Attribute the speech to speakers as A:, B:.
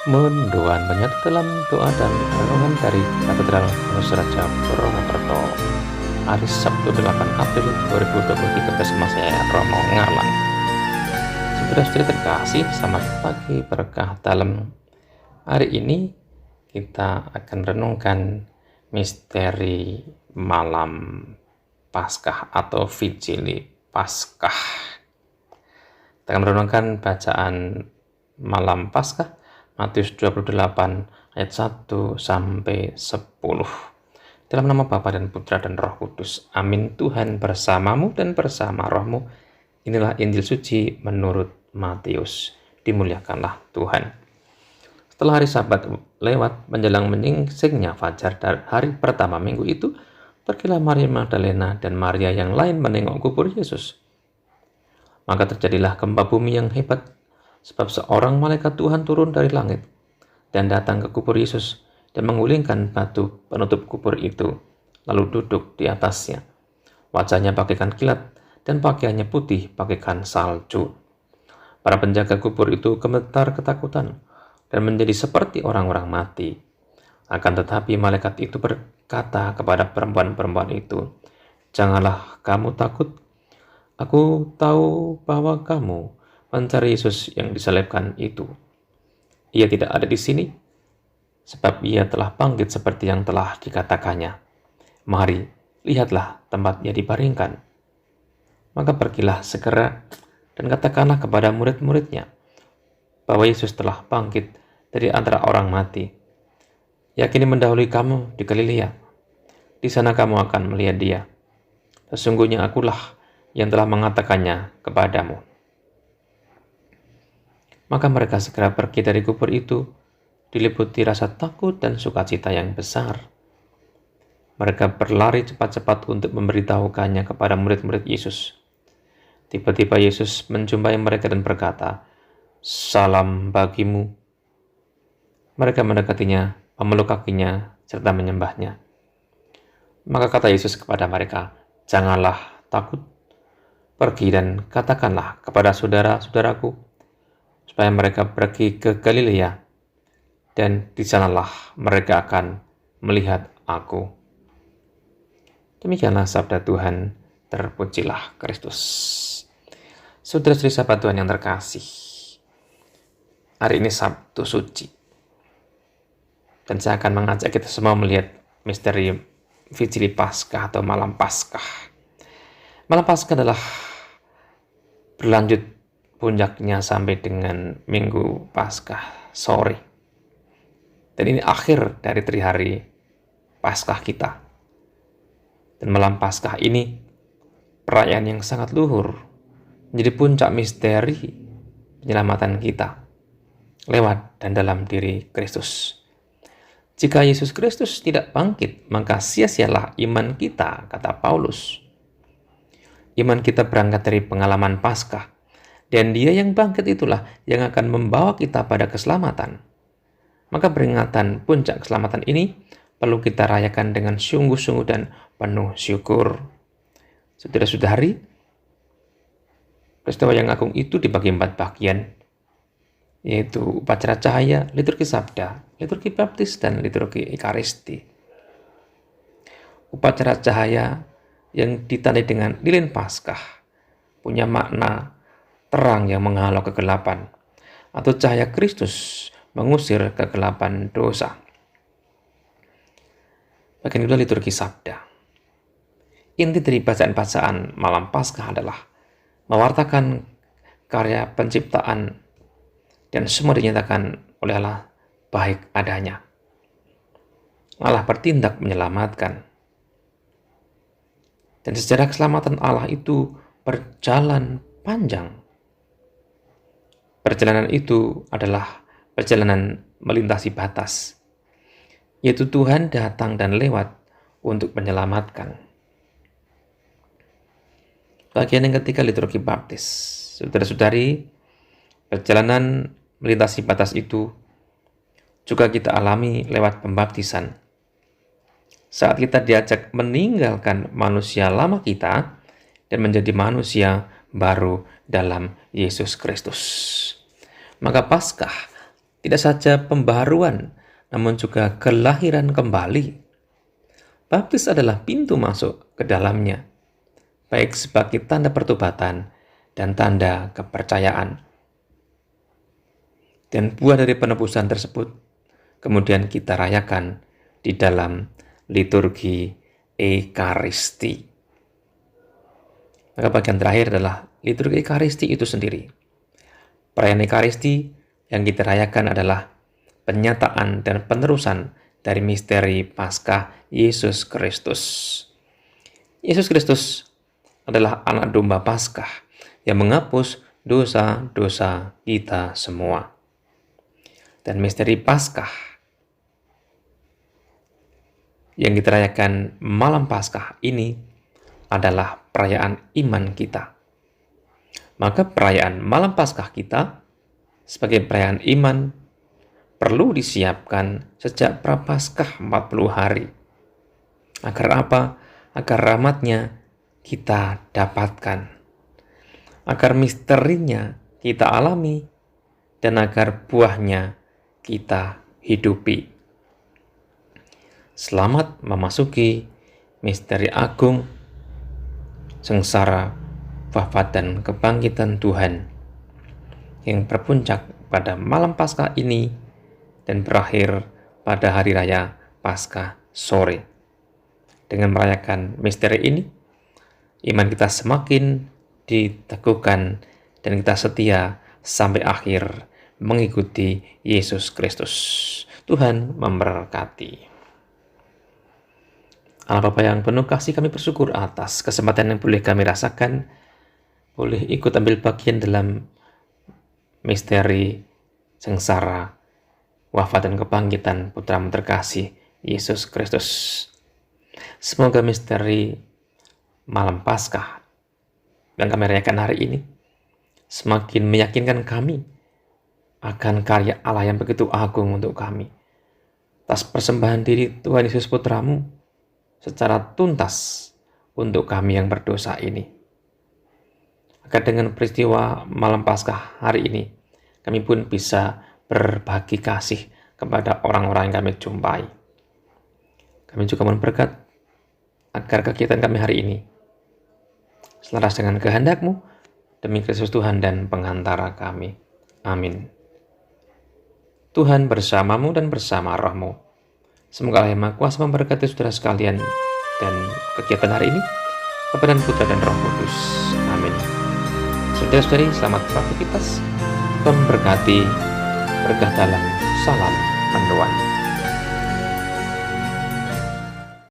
A: Mendoan menyatu dalam doa dan renungan dari Katedral Petrus Raja Purwokerto, hari Sabtu 8 April 2023 bersama saya Romo Ngarlan. Saudara-saudari terkasih, selamat pagi berkah dalam. Hari ini kita akan renungkan misteri malam Paskah atau Vigili Paskah. Kita akan merenungkan bacaan malam Paskah Matius 28 ayat 1 sampai 10. Dalam nama Bapa dan Putra dan Roh Kudus. Amin. Tuhan bersamamu dan bersama rohmu. Inilah Injil suci menurut Matius. Dimuliakanlah Tuhan. Setelah hari Sabat lewat, menjelang menyingsingnya fajar dari hari pertama minggu itu, pergilah Maria Magdalena dan Maria yang lain menengok kubur Yesus. Maka terjadilah gempa bumi yang hebat, sebab seorang malaikat Tuhan turun dari langit dan datang ke kubur Yesus dan menggulingkan batu penutup kubur itu, lalu duduk di atasnya. Wajahnya bagaikan kilat dan pakaiannya putih bagaikan salju. Para penjaga kubur itu gemetar ketakutan dan menjadi seperti orang-orang mati. Akan tetapi malaikat itu berkata kepada perempuan-perempuan itu, "Janganlah kamu takut. Aku tahu bahwa kamu mencari Yesus yang disalibkan itu. Ia tidak ada di sini, sebab ia telah bangkit seperti yang telah dikatakannya. Mari, lihatlah tempat ia dibaringkan." Maka pergilah segera dan katakanlah kepada murid-muridnya bahwa Yesus telah bangkit dari antara orang mati. Ia kini mendahului kamu di Galilea. Di sana kamu akan melihat dia. Sesungguhnya akulah yang telah mengatakannya kepadamu. Maka mereka segera pergi dari kubur itu, diliputi rasa takut dan sukacita yang besar. Mereka berlari cepat-cepat untuk memberitahukannya kepada murid-murid Yesus. Tiba-tiba Yesus menjumpai mereka dan berkata, "Salam bagimu." Mereka mendekatinya, memeluk kakinya, serta menyembahnya. Maka kata Yesus kepada mereka, "Janganlah takut. Pergi dan katakanlah kepada saudara-saudaraku supaya mereka pergi ke Galilea, dan di sanalah mereka akan melihat aku." Demikianlah sabda Tuhan, terpujilah Kristus. Saudara-saudari sahabat Tuhan yang terkasih, hari ini Sabtu Suci, dan saya akan mengajak kita semua melihat misteri Vigili Paskah atau Malam Paskah. Malam Paskah adalah berlanjut puncaknya sampai dengan Minggu Paskah sore. Dan ini akhir dari 3 hari Paskah kita. Dan malam Paskah ini perayaan yang sangat luhur, menjadi puncak misteri penyelamatan kita lewat dan dalam diri Kristus. Jika Yesus Kristus tidak bangkit, maka sia-sialah iman kita, kata Paulus. Iman kita berangkat dari pengalaman Paskah, dan Dia yang bangkit itulah yang akan membawa kita pada keselamatan. Maka peringatan puncak keselamatan ini perlu kita rayakan dengan sungguh-sungguh dan penuh syukur. Saudara-saudari, peristiwa yang agung itu dibagi 4 bagian, yaitu upacara cahaya, liturgi sabda, liturgi baptis, dan liturgi ekaristi. Upacara cahaya yang ditandai dengan lilin Paskah punya makna terang yang menghalau kegelapan, atau cahaya Kristus mengusir kegelapan dosa. Bagian kedua, liturgi sabda. Inti dari bacaan-bacaan malam Paskah adalah mewartakan karya penciptaan dan semua dinyatakan oleh Allah baik adanya. Allah bertindak menyelamatkan. Dan sejarah keselamatan Allah itu berjalan panjang. Perjalanan itu adalah perjalanan melintasi batas, yaitu Tuhan datang dan lewat untuk menyelamatkan. Bagian yang ketiga, liturgi baptis. Saudara-saudari, perjalanan melintasi batas itu juga kita alami lewat pembaptisan. Saat kita diajak meninggalkan manusia lama kita dan menjadi manusia baru dalam Yesus Kristus. Maka Paskah Tidak saja pembaharuan, namun juga kelahiran kembali. Baptis adalah pintu masuk ke dalamnya, baik sebagai tanda pertobatan dan tanda kepercayaan. Dan buah dari penebusan tersebut kemudian kita rayakan di dalam liturgi Ekaristi. Maka bagian terakhir adalah liturgi Ekaristi itu sendiri. Perayaan Ekaristi yang kita rayakan adalah penyataan dan penerusan dari misteri Paskah Yesus Kristus. Yesus Kristus adalah anak domba Paskah yang menghapus dosa-dosa kita semua. Dan misteri Paskah yang kita rayakan malam Paskah ini adalah perayaan iman kita. Maka perayaan malam Paskah kita sebagai perayaan iman perlu disiapkan sejak Prapaskah 40 hari. Agar apa? Agar rahmatnya kita dapatkan. Agar misterinya kita alami dan agar buahnya kita hidupi. Selamat memasuki misteri agung sengsara, wafat dan kebangkitan Tuhan yang berpuncak pada malam Paskah ini dan berakhir pada hari raya Paskah sore. Dengan merayakan misteri ini, iman kita semakin diteguhkan dan kita setia sampai akhir mengikuti Yesus Kristus. Tuhan memberkati. Allah Bapa yang penuh kasih, kami bersyukur atas kesempatan yang boleh kami rasakan, boleh ikut ambil bagian dalam misteri sengsara, wafat dan kebangkitan Putra-Mu terkasih Yesus Kristus. Semoga misteri malam Paskah yang kami rayakan hari ini semakin meyakinkan kami akan karya Allah yang begitu agung untuk kami. Atas persembahan diri Tuhan Yesus Putra-Mu secara tuntas untuk kami yang berdosa ini. Agar dengan peristiwa malam Paskah hari ini, kami pun bisa berbagi kasih kepada orang-orang yang kami jumpai. Kami juga mohon berkat agar kegiatan kami hari ini selaras dengan kehendak-Mu demi Kristus Tuhan dan pengantara kami. Amin. Tuhan bersamamu dan bersama rohmu. Semoga Allah yang Maha Kuasa memberkati saudara sekalian dan kegiatan hari ini, Bapa dan Putra dan Roh Kudus. Amin. Saudara-saudari, selamat beraktivitas. Tuhan berkati. Berkah dalam salam penuhan.